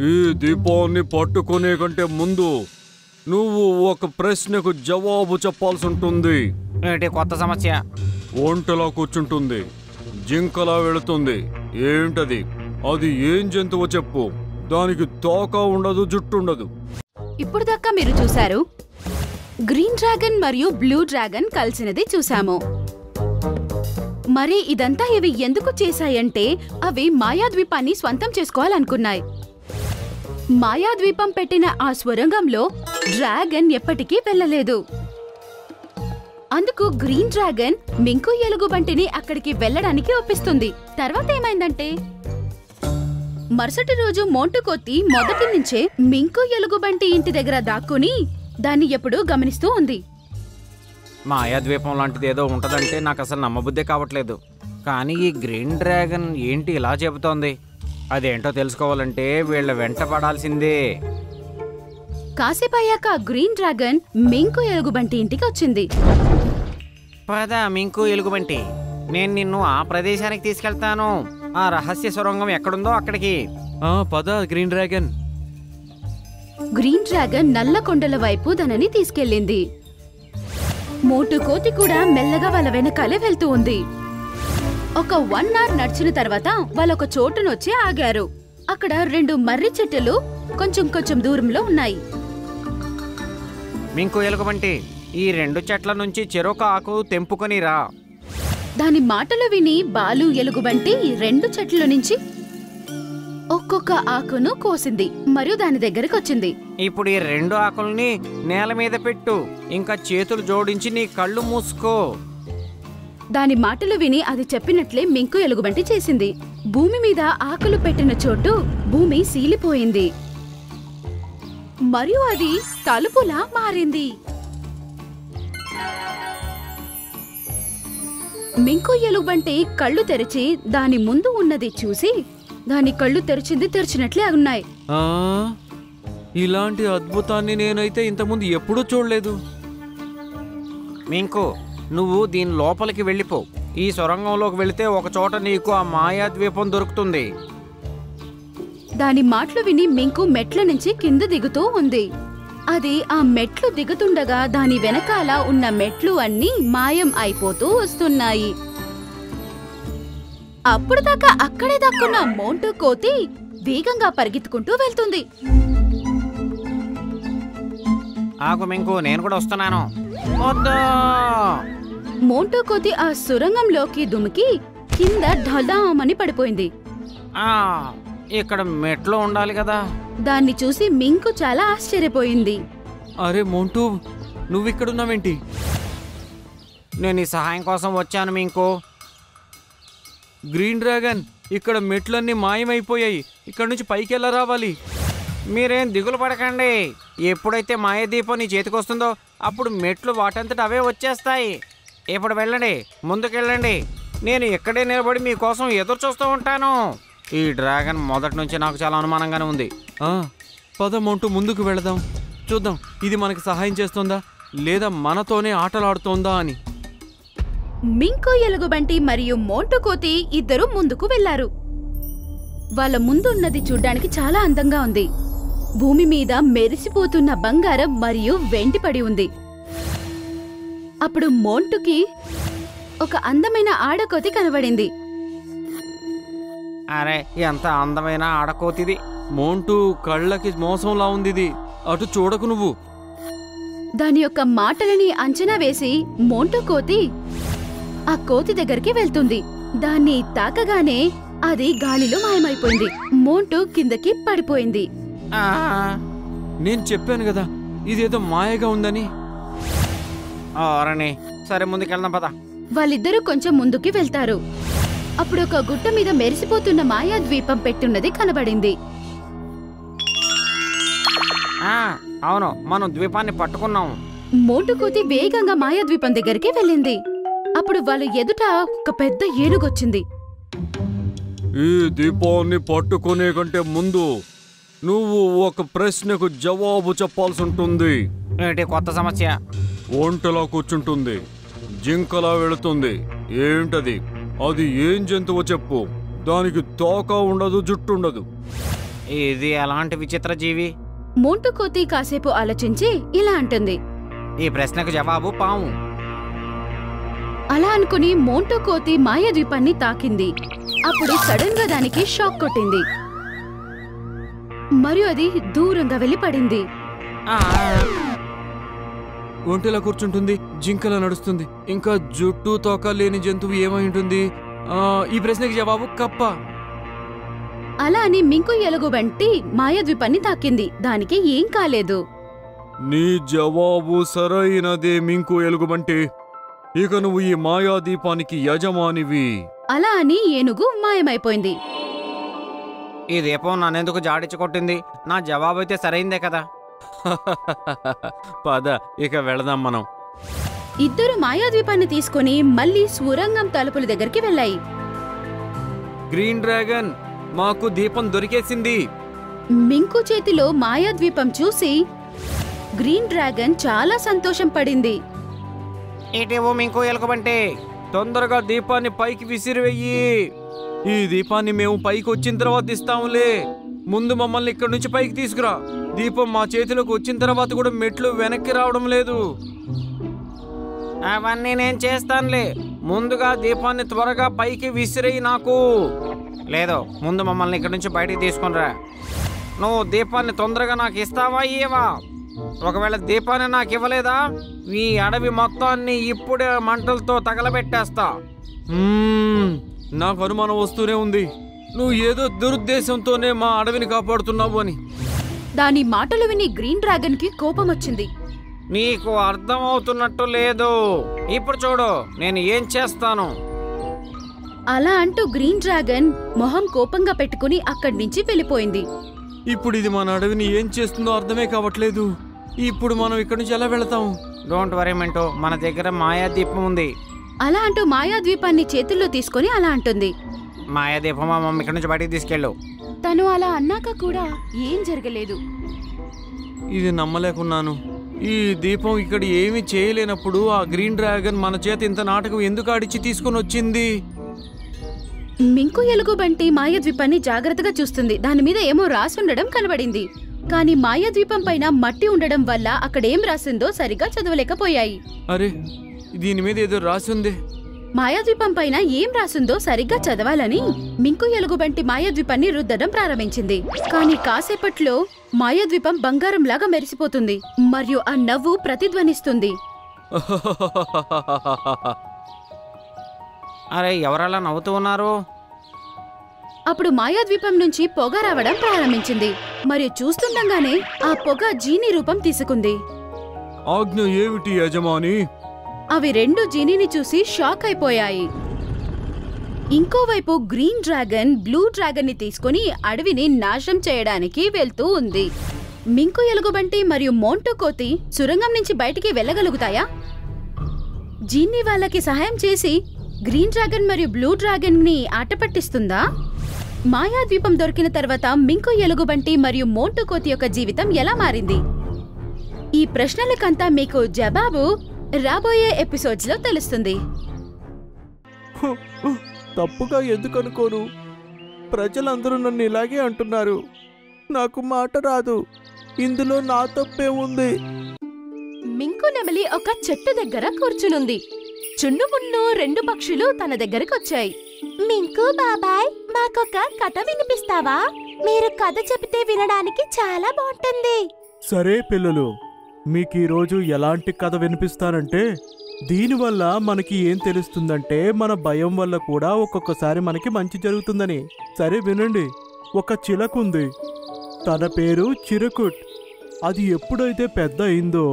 ఈ దీపాన్ని పట్టుకునే కంటే ముందు నువ్వు ఒక ప్రశ్నకు జవాబు చెప్పాల్సి ఉంటుంది. ఏంటి కొత్త సమస్య? ఒంటలా కూర్చుంటుంది, జింకలా వెళుతుంది, ఏంటది? అది ఏం జంతువు చెప్పు. దానికి తోక ఉండదు, జుట్టు ఉండదు. ఇప్పుడు దాకా మీరు చూశారు గ్రీన్ డ్రాగన్ మరియు బ్లూ డ్రాగన్ కలిసినది చూసాము. మరి ఇదంతా ఇవి ఎందుకు చేశాయంటే అవి మాయాద్వీపాన్ని స్వంతం చేసుకోవాలనుకున్నాయి. మాయాద్వీపం పెట్టిన ఆ స్వరంగంలో డ్రాగన్ ఎప్పటికీ వెళ్ళలేదు. అందుకు గ్రీన్ డ్రాగన్ మింకు ఎలుగుబంటిని అక్కడికి వెళ్ళడానికి ఒప్పిస్తుంది. తర్వాత ఏమైందంటే మరుసటి రోజు మోంటుకోతి మొదటి నుంచే మింకు ఎలుగుబంటి ఇంటి దగ్గర దాక్కుని దాన్ని ఎప్పుడూ గమనిస్తూ ఉంది. మాయాద్వీపం లాంటిది ఏదో ఉంటదంటే నాకు అసలు నమ్మబుద్ధే కావట్లేదు. కానీ ఈ గ్రీన్ డ్రాగన్ ఏంటి ఇలా చెబుతోంది? అదేంటో తెలుసుకోవాలంటే వీళ్ళ వెంట పడాల్సిందే. కాసేపయ్యాక గ్రీన్ డ్రాగన్ మింకు ఎలుగుబంటి ఇంటికి వచ్చింది. పద మింకు ఎలుగుబంటి, నేను నిన్ను ఆ ప్రదేశానికి తీసుకెళ్తాను. ఆ రహస్య సొరంగం ఎక్కడుందో అక్కడికి. పద గ్రీన్ డ్రాగన్. గ్రీన్ డ్రాగన్ నల్ల కొండల వైపు దానిని తీసుకెళ్ళింది. మోటు కోతి కూడా మెల్లగా వాళ్ళ వెనకాలే వెళ్తూ ఉంది. ఒక 1 అవర్ నడిచిన తర్వాత వాళ్ళొక చోటునొచ్చి ఆగారు. అక్కడ 2 మర్రి చెట్టులు కొంచెం దూరంలో ఉన్నాయి. మింకు ఎలుగుబంటి, ఈ 2 చెట్ల నుంచి చెరొక ఆకు తెంపుకొని రా. దాని మాటలు విని బాలు ఎలుగుబంటి 2 చెట్ల నుంచి ఒక్కొక్క ఆకును కోసింది మరియు దాని దగ్గరకు వచ్చింది. ఇప్పుడు ఈ 2 ఆకుల్ని నేల మీద పెట్టు, ఇంకా చేతులు జోడించి నీ కళ్ళు మూసుకో. దాని మాటలు విని అది చెప్పినట్లే మింకు ఎలుగుబంటి చేసింది. భూమి మీద ఆకులు పెట్టిన చోటు భూమి సీలిపోయింది మరియు అది తలుపులా మారింది. మింకు ఎలుగుబంటి కళ్ళు తెరిచి దాని ముందు ఉన్నది చూసి దాని కళ్ళు తెరిచినట్లే ఉన్నాయి. ఇలాంటి అద్భుతాన్ని నేనైతే ఇంతకుముందు ఎప్పుడూ చూడలేదు. మింకు, నువ్వు దీని లోపలికి వెళ్ళిపో. ఈ సొరంగంలోకి వెళితే ఒక చోట నీకు ఆ మాయాద్వీపం దొరుకుతుంది. దాని మాటలు విని మింకు మెట్ల నుంచి కింద దిగుతూ ఉంది. అది ఆ మెట్లు దిగుతుండగా దాని వెనకాల ఉన్న మెట్లు అన్నీ మాయం అయిపోతూ వస్తున్నాయి. అప్పుడు దాకా అక్కడే దక్కున్న మోంటు కోతి వేగంగా పరిగెత్తుకుంటూ వెళ్తుంది. ఆగు మింకు, నేను కూడా వస్తున్నాను. మోంటు కోతి ఆ సురంగంలోకి దుమికి కింద ఢలామని పడిపోయింది. ఇక్కడ మెట్లు ఉండాలి కదా. దాన్ని చూసి మింకు చాలా ఆశ్చర్యపోయింది. అరే మోంటూ, నువ్విక్కడున్నావేంటి? నేను ఈ సహాయం కోసం వచ్చాను మింకు. గ్రీన్ డ్రాగన్, ఇక్కడ మెట్లన్నీ మాయమైపోయాయి. ఇక్కడ నుంచి పైకి ఎలా రావాలి? మీరేం దిగులు పడకండి. ఎప్పుడైతే మాయాదీపం నీ చేతికొస్తుందో అప్పుడు మెట్లు వాటంతట అవే వచ్చేస్తాయి. ఇప్పుడు వెళ్ళండి, ముందుకెళ్ళండి. నేను ఇక్కడే నిలబడి మీకోసం ఎదురు చూస్తూ ఉంటాను. ఈ డ్రాగన్ మొదటి నుంచి నాకు చాలా అనుమానంగానే ఉంది. పద మోంటూ, ముందుకు వెళదాం. చూద్దాం ఇది మనకి సహాయం చేస్తుందా లేదా మనతోనే ఆటలాడుతోందా అని. మింకు ఎలుగుబంటి మరియు మోంటు కోతి ఇద్దరు ముందుకు వెళ్లారు. వాళ్ళ ముందున్నది చూడ్డానికి చాలా అందంగా ఉంది. భూమి మీద మెరిసిపోతున్న బంగారం మరియు వెండి పడి ఉంది. అప్పుడు మోంటుకి ఒక అందమైన ఆడకోతి కనబడింది. అరే, ఎంత అందమైన ఆడకోతిది. మోంటూ, కళ్ళకి మోసంలా ఉంది ఇది. అటు చూడకు నువ్వు. దాని యొక్క మాటలని అంచనా వేసి మోంటు కోతి ఆ కోతి దగ్గరికి వెళ్తుంది. దాన్ని తాకగానే అది గాలిలో మాయమైపోయింది. మోంటు కిందకి పడిపోయింది. నేను చెప్పాను కదా ఇదేదో మాయగా ఉందని. సరే ముందుకెళ్దాం పద. వాళ్ళిద్దరూ కొంచెం ముందుకి వెళ్తారు. అప్పుడు ఒక గుట్ట మీద మెరిసిపోతున్న మాయాద్వీపం పెట్టున్నది కనబడింది. అవును, మనం ద్వీపాన్ని పట్టుకున్నాం. మోంటు కోతి వేగంగా మాయాద్వీపం దగ్గరికి వెళ్ళింది. అప్పుడు వాళ్ళ ఎదుట ఒక పెద్ద ఏనుగొచ్చింది. ఈ దీపాన్ని పట్టుకునే కంటే ముందు నువ్వు ఒక ప్రశ్నకు జవాబు చెప్పాల్సి ఉంటుంది. ఏంటి కొత్త సమస్య? ఒంటలా కూర్చుంటుంది, జింకలా వెళుతుంది, ఏంటది? అది ఏం జంతువు చెప్పు. దానికి తోక ఉండదు, జుట్టు ఉండదు. ఇది ఎలాంటి విచిత్ర జీవి? మోంటు కోతి కాసేపు ఆలోచించి ఇలా అంటుంది. ఈ ప్రశ్నకు జవాబు పాము. అలా అనుకుని మోంటు కోతి మాయాద్వీపాన్ని తాకింది. అప్పుడు సడన్ గా దానికి షాక్ కొట్టింది మరియు అది దూరంగా వెళ్లి పడింది. ఒంటిలా కూర్చుంటుంది, జింకలా నడుస్తుంది, ఇంకా జుట్టు తోక లేని జంతువు ఏమై ఉంటుంది? ఈ ప్రశ్నకి జవాబు కప్ప. అలా అని మింకు ఎలుగుబంటి మాయాద్వీపాన్ని తాకింది. దానికి ఏం కాలేదు. నీ జవాబు సరైనదే మింకు ఎలుగుబంటి. ఇక నువ్వు ఈ మాయాదీపానికి యజమానివి. అలా అని ఏనుగు మాయమైపోయింది. ఈ దీపం నన్నెందుకు జాడించి కొట్టింది? నా జవాబు అయితే సరైందే కదా. పద ఇక వెళదాం మనం. ఇద్దరు మాయాద్వీపాన్ని తీసుకుని మళ్ళీ స్వరంగం తలుపుల దగ్గరికి వెళ్ళాయి. గ్రీన్ డ్రాగన్, మాకు దీపం దొరికేసింది. మింకు చేతిలో మాయాద్వీపం చూసి గ్రీన్ డ్రాగన్ చాలా సంతోషం పడింది. ఇటేవో మింకు ఎలుగుబంటి, తొందరగా దీపాన్ని పైకి విసిరివెయ్యి. ఈ దీపాన్ని మేము పైకి వచ్చిన తర్వాత ఇస్తాములే. ముందు మమ్మల్ని ఇక్కడి నుంచి పైకి తీసుకురా. దీపం మా చేతిలోకి వచ్చిన తర్వాత కూడా మెట్లు వెనక్కి రావడం లేదు. అవన్నీ నేను చేస్తానులే. ముందుగా దీపాన్ని త్వరగా పైకి విసిరేయి నాకు. లేదు, ముందు మమ్మల్ని ఇక్కడి నుంచి బయటికి తీసుకునిరా. నువ్వు దీపాన్ని తొందరగా నాకు ఇస్తావా ఇవ్వవా? ఒకవేళ దీపాన్ని నాకు ఇవ్వలేదా, ఈ అడవి మొత్తాన్ని ఇప్పుడే మంటలతో తగలబెట్టేస్తా. నాకు అనుమానం వస్తూనే ఉంది. నువ్వు ఏదో దురుద్దేశంతోనే మా అడవిని కాపాడుతున్నావు అని. దాని మాటలు విని గ్రీన్ డ్రాగన్ కి కోపం వచ్చింది. నీకు అర్థం అవుతున్నట్టు లేదు. ఇప్పుడు చూడు నేను ఏం చేస్తాను. అలా అంటూ గ్రీన్ డ్రాగన్ మొహం కోపంగా పెట్టుకుని అక్కడి నుంచి వెళ్ళిపోయింది. ఇప్పుడు ఇది మన అడవిని ఏం చేస్తుందో అర్థమే కావట్లేదు. ఇప్పుడు మనం ఇక్కడి నుంచి ఎలా వెళతాం? డోంట్ వరీ మింటూ, మన దగ్గర మాయాదీపం ఉంది. అలా అంటూ మాయాద్వీపాన్ని చేతుల్లో తీసుకుని అలా అంటుంది. మాయాదీపం మమ్మల్ని ఇక్కడి నుంచి బయటికి తీసుకెళ్ళు. తను అలా అన్నాక కూడా ఏం జరగలేదు. ఇది నమ్మలేకున్నాను. ఈ దీపం ఇక్కడ ఏమీ చేయలేనప్పుడు ఆ గ్రీన్ డ్రాగన్ మన చేత ఇంత నాటకం ఎందుకు ఆడిచి తీసుకుని వచ్చింది? మింకు ఎలుగుబంటి మాయాద్వీపాన్ని జాగ్రత్తగా చూస్తుంది. దాని మీద ఏమో రాసుండడం కనబడింది. కానీ మాయాద్వీపం పైన మట్టి ఉండడం వల్ల అక్కడేం రాసిందో సరిగా చదవలేకపోయాయి. అరే, దీని మీద ఏదో రాసి ఉంది. మాయాద్వీపం పైన ఏం రాసిందో సరిగ్గా చదవాలని మింకు ఎలుగుబంటి మాయాద్వీపాన్ని రుద్దడం ప్రారంభించింది. కానీ కాసేపట్లో మాయాద్వీపం బంగారంలాగా మెరిసిపోతుంది మరియు ఆ నవ్వు ప్రతిధ్వనిస్తుంది. అరే, ఎవరలా నవ్వుతూ ఉన్నారు? అప్పుడు మాయాద్వీపం నుంచి పొగ రావడం ప్రారంభించింది మరియు చూస్తుండగానే ఆ పొగ జీనీ రూపం తీసుకుంది. ఆజ్ఞ ఏమిటి యజమాని? అవి రెండు జీనీని చూసి షాక్ అయిపోయాయి. ఇంకోవైపు గ్రీన్ డ్రాగన్ బ్లూ డ్రాగన్ ని తీసుకుని అడవిని నాశనం చేయడానికి వెళ్తూ ఉంది. మింకు ఎలుగుబంటి మరియు మోంటు కోతి సురంగం నుంచి బయటికి వెళ్ళగలుగుతాయా? జీనీ వాళ్ళకి సహాయం చేసి గ్రీన్ డ్రాగన్ మరియు బ్లూ డ్రాగన్ ని ఆట పట్టిస్తుందా? మాయాద్వీపం దొరికిన తర్వాత మింకు ఎలుగుబంటి మరియు మోంటు కోతి యొక్క జీవితం ఎలా మారింది? ఈ ప్రశ్నలకంతా మీకు జవాబు రాబోయే ఎపిసోడ్స్ లో తెలుస్తుంది. తప్పుగా ఎందుకు అనుకోను? ప్రజలందరూ నన్ను ఇలాగే అంటున్నారు. నాకు మాట రాదు. ఇందులో నా తప్పే ఉంది. మింకు నెమలి ఒక చెట్టు దగ్గర కూర్చునుంది. చున్నుమున్ను రెండు పక్షులు తన దగ్గరకొచ్చాయి. మింకు బాబాయ్, మాకొక కథ వినిపిస్తావా? మీరు కథ చెబితే వినడానికి చాలా బాగుంటుంది. సరే పిల్లలు, మీకు ఈరోజు ఎలాంటి కథ వినిపిస్తానంటే, దీనివల్ల మనకి ఏం తెలుస్తుందంటే మన భయం వల్ల కూడా ఒక్కొక్కసారి మనకి మంచి జరుగుతుందని. సరే వినండి. ఒక చిలకుంది. తన పేరు చిరుకుట్. అది ఎప్పుడైతే పెద్ద అయిందో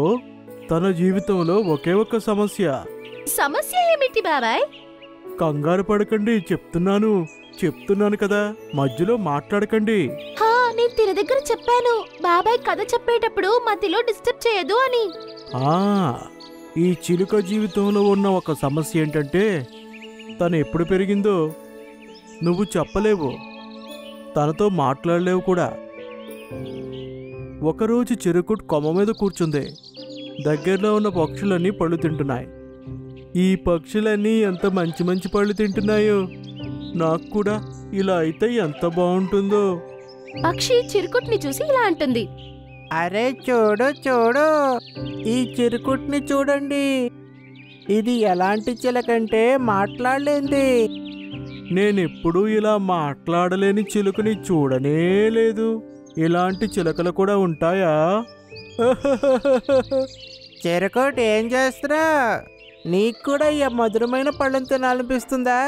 తన జీవితంలో ఒకే ఒక సమస్య ఏమిటి బాబాయ్? కంగారు పడకండి, చెప్తున్నాను కదా, మధ్యలో మాట్లాడకండి. నేను తిన దగ్గర చెప్పాను బాబాయ్ కథ చెప్పేటప్పుడు మధ్యలో డిస్టర్బ్ చేయదు అని. ఈ చిలుక జీవితంలో ఉన్న ఒక సమస్య ఏంటంటే, తను ఎప్పుడు పెరిగిందో నువ్వు చెప్పలేవు, తనతో మాట్లాడలేవు కూడా. ఒకరోజు చిరుకుట్ కొమ్మ మీద కూర్చుంది. దగ్గరలో ఉన్న పక్షులన్నీ పళ్ళు తింటున్నాయి. ఈ పక్షులన్నీ ఎంత మంచి మంచి పళ్ళు తింటున్నాయో, నాకు కూడా ఇలా అయితే ఎంత బాగుంటుందో. పక్షి చిరుకుట్ని చూసి ఇలా అంటుంది. అరే చూడు చూడు, ఈ చిరుకుట్ని చూడండి. ఇది ఎలాంటి చిలకంటే మాట్లాడలేంది. నేనెప్పుడూ ఇలా మాట్లాడలేని చిలుకని చూడనే లేదు. ఇలాంటి చిలకలు కూడా ఉంటాయా? చిరుకుట్ ఏం చేస్తున్నా? నీకు కూడా ఈ మధురమైన పళ్ళని తినాలనిపిస్తుందా?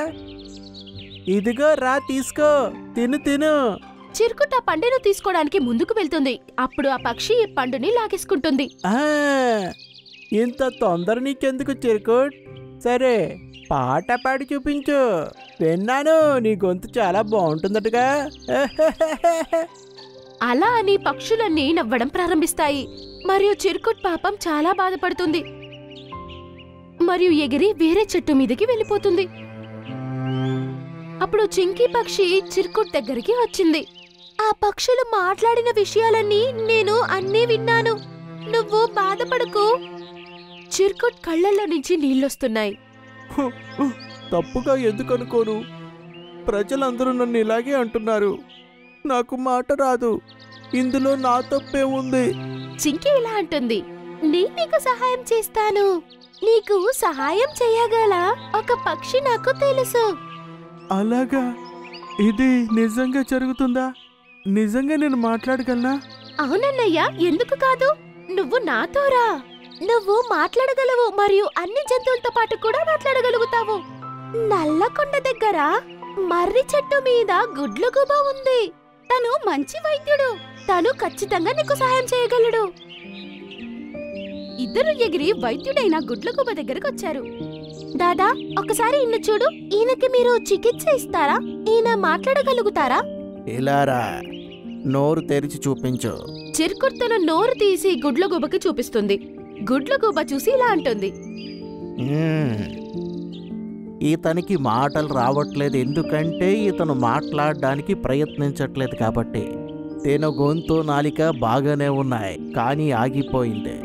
ఇదిగో రా, తీసుకో, తిను తిను. చిరుకుట్ ఆ పండును తీసుకోవడానికి ముందుకు వెళ్తుంది. అప్పుడు ఆ పక్షి ఈ పండుని లాగేసుకుంటుంది. ఇంత తొందర నీకెందుకు చిరుకుట్? సరే, పాట పాడి చూపించు. విన్నాను నీ గొంతు చాలా బాగుంటుందటగా. అలా అని పక్షులన్నీ నవ్వడం ప్రారంభిస్తాయి. మరియు చిరుకుట్ పాపం చాలా బాధపడుతుంది మరియు ఎగిరి వేరే చెట్టు మీదకి వెళ్ళిపోతుంది. అప్పుడు చింకీ పక్షి చిరుకుట్ దగ్గరికి వచ్చింది. ఆ పక్షులు మాట్లాడిన విషయాలన్నీ నేను అన్నీ విన్నాను. నువ్వు బాధపడకు. చిరుకుట్ కళ్ళల్లో నుంచి నీళ్ళొస్తున్నాయి. తప్పుగా ఎందుకు అనుకోను? ప్రజలందరూ నన్ను ఇలాగే అంటున్నారు. నాకు మాట రాదు. ఇందులో నా తప్పే ఉంది. చింకీ ఇలా అంటుంది. నేను నీకు సహాయం చేస్తాను. నీకు సహాయం చేయగల ఒక పక్షి నాకు తెలుసు. అలాగా? ఇది నిజంగా జరుగుతుందా? నిజంగా నేను మాట్లాడగలనా? అవునన్నయ్యా, ఎందుకు కాదు? నువ్వు నాతో రా. నువ్వు మాట్లాడగలవు మరియు అన్ని జంతువులతో పాటు కూడా మాట్లాడగలుగుతావు. నల్లకొండ దగ్గర మర్రి చెట్టు మీద గుడ్లగూబ ఉంది. తను మంచి వైద్యుడు. తను ఖచ్చితంగా నీకు సహాయం చేయగలడు. ఇద్దరు ఎగిరి వైద్యుడైన గుడ్లగూబ దగ్గరకు వచ్చారు. దాదా, ఒకసారి ఇన్ను చూడు. ఈయనకి మీరు చికిత్స ఇస్తారా? ఈయన మాట్లాడగలుగుతారా? ఇలారా, నోరు తెరిచి చూపించు. చిరుకుట్ తన నోరు తీసి గుడ్లగూబకి చూపిస్తుంది. గుడ్లగూబ చూసి ఇలా అంటుంది. ఇతనికి మాటలు రావట్లేదు, ఎందుకంటే ఇతను మాట్లాడడానికి ప్రయత్నించట్లేదు కాబట్టి. తన గొంతు నాలిక బాగానే ఉన్నాయి, కానీ ఆగిపోయింది.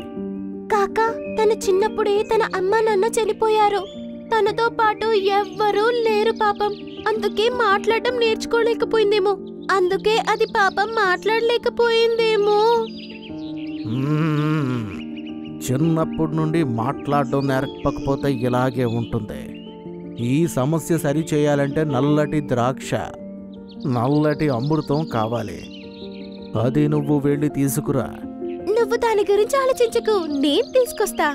కాకా, తను చిన్నప్పుడే తన అమ్మ నాన్న చనిపోయారు. తనతో పాటు ఎవ్వరూ లేరు పాపం. అందుకే మాట్లాడడం నేర్చుకోలేకపోయిందేమో. అందుకే అది పాపం మాట్లాడలేకపోయిందేమో. చిన్నప్పటి నుండి మాట్లాడడం నేర్పకపోతే ఇలాగే ఉంటుంది. ఈ సమస్య సరి చేయాలంటే నల్లటి ద్రాక్ష, నల్లటి అమృతం కావాలి. అది నువ్వు వెళ్ళి తీసుకురా. నువ్వు దాని గురించి ఆలోచించకు, నేను తీసుకొస్తా.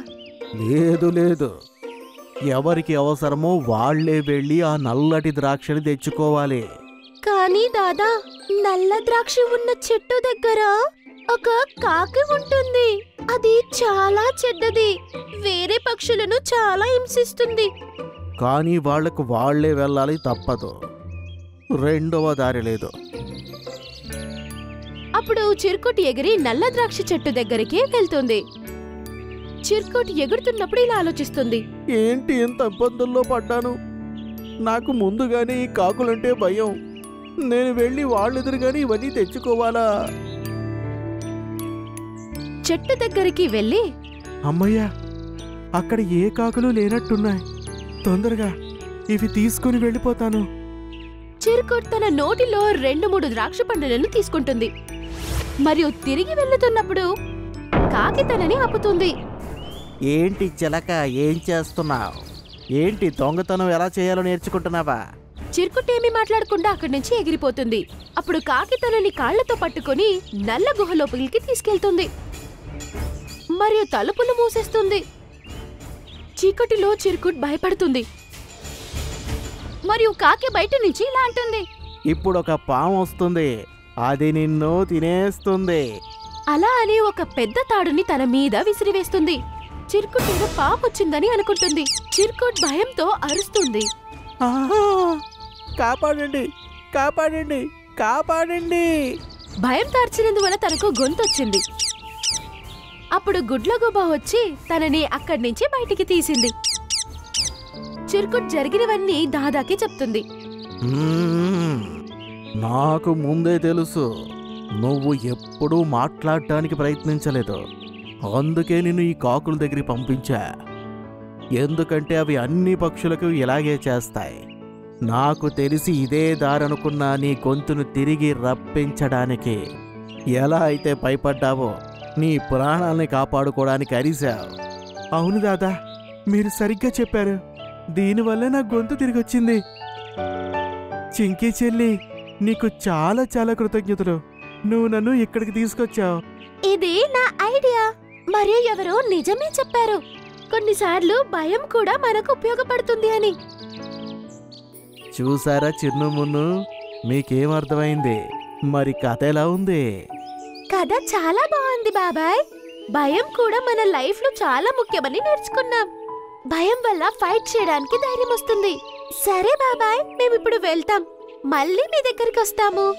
లేదు లేదు, ఎవరికి అవసరమో వాళ్లే వెళ్ళి ఆ నల్లటి ద్రాక్షని తెచ్చుకోవాలి. కానీ దాదా, నల్ల ద్రాక్ష ఉన్న చెట్టు దగ్గర ఒక కాకి ఉంటుంది. అది చాలా చెడ్డది. వేరే పక్షులను చాలా హింసిస్తుంది. కానీ వాళ్లకు వాళ్లే వెళ్ళాలి, తప్పదు. రెండవ దారి లేదు. అప్పుడు చిరుకుట్ ఎగిరి నల్ల ద్రాక్ష చెట్టు దగ్గరికి వెళ్తుంది. చిరుకుట్ ఎగురుతున్నప్పుడు ఇలా ఆలోచిస్తుంది. ఏంటి ఇంత ఇబ్బందుల్లో పడ్డాను? నాకు ముందుగానే ఈ కాకులంటే భయం. నేను వెళ్ళి వాళ్ళెదురుగానే ఇవన్నీ తెచ్చుకోవాలా? చెట్టు దగ్గరికి వెళ్ళి, అమ్మయ్యా, అక్కడ ఏ కాకులు లేనట్టున్నాయి. తొందరగా ఇవి తీసుకుని వెళ్ళిపోతాను. చిరుకుట్ తన నోటిలో 2-3 ద్రాక్ష పండులను తీసుకుంటుంది మరియు తిరిగి వెళ్తున్నప్పుడు కాకి తనని ఆపుతుంది. ఏంటి చిలక, ఏం చేస్తున్నావు? ఏంటి దొంగతనం ఎలా చేయాలో నేర్చుకుంటున్నావా? చిరుకుట్ ఏమీ మాట్లాడకుండా అక్కడి నుంచి ఎగిరిపోతుంది. అప్పుడు కాకి తనని కాళ్లతో పట్టుకుని నల్ల గుహ లోపలికి తీసుకెళ్తుంది మరియు తలుపులు మూసేస్తుంది. చీకటిలో చిరుకుట్ భయపడుతుంది మరియు కాకి బయట నుంచి ఇలా అంటుంది. ఇప్పుడు ఒక పాము వస్తుంది, అది నిన్ను తినేస్తుంది. అలా అని ఒక పెద్ద తాడుని తన మీద విసిరివేస్తుంది. చిరుకుట్ ఏదో పాపొచ్చిందని అనుకుంటుంది. చిరుకుట్ భయంతో అరుస్తుంది. కాపాడండి, కాపాడండి, కాపాడండి. భయం తార్చినందువల్ల తనకు గొంతొచ్చింది. అప్పుడు గుడ్లగూబ వచ్చి తనని అక్కడి నుంచి బయటికి తీసింది. చిరుకుట్ జరిగినవన్నీ దాదాకి చెప్తుంది. నాకు ముందే తెలుసు, నువ్వు ఎప్పుడూ మాట్లాడటానికి ప్రయత్నించలేదు. అందుకే నిన్ను ఈ కాకుల దగ్గరికి పంపించా. ఎందుకంటే అవి అన్ని పక్షులకు ఇలాగే చేస్తాయి. నాకు తెలిసి ఇదే దారనుకున్నా నీ గొంతును తిరిగి రప్పించడానికి. ఎలా అయితే భయపడ్డావో నీ ప్రాణాల్ని కాపాడుకోవడానికి అరిశావు. అవును దాదా, మీరు సరిగ్గా చెప్పారు. దీనివల్ల నా గొంతు తిరిగొచ్చింది. చింకీ చెల్లి, నీకు చాలా చాలా కృతజ్ఞతలు. నువ్వు నన్ను ఇక్కడికి తీసుకొచ్చావు. ఇది నా ఐడియా. మరియు ఎవరో నిజమే చెప్పారు, కొన్నిసార్లు భయం కూడా మనకు ఉపయోగపడుతుంది అని. చూసారా చిన్ను మున్ను, మీకేం అర్థమైంది? మరి కథ ఎలా ఉంది? కథ చాలా బాగుంది బాబాయ్. భయం కూడా మన లైఫ్ లో చాలా ముఖ్యమని నేర్చుకున్నాం. భయం వల్ల ఫైట్ చేయడానికి ధైర్యం వస్తుంది. సరే బాబాయ్, మేమిప్పుడు వెళ్తాం. మళ్ళీ మీ దగ్గరికి వస్తాము.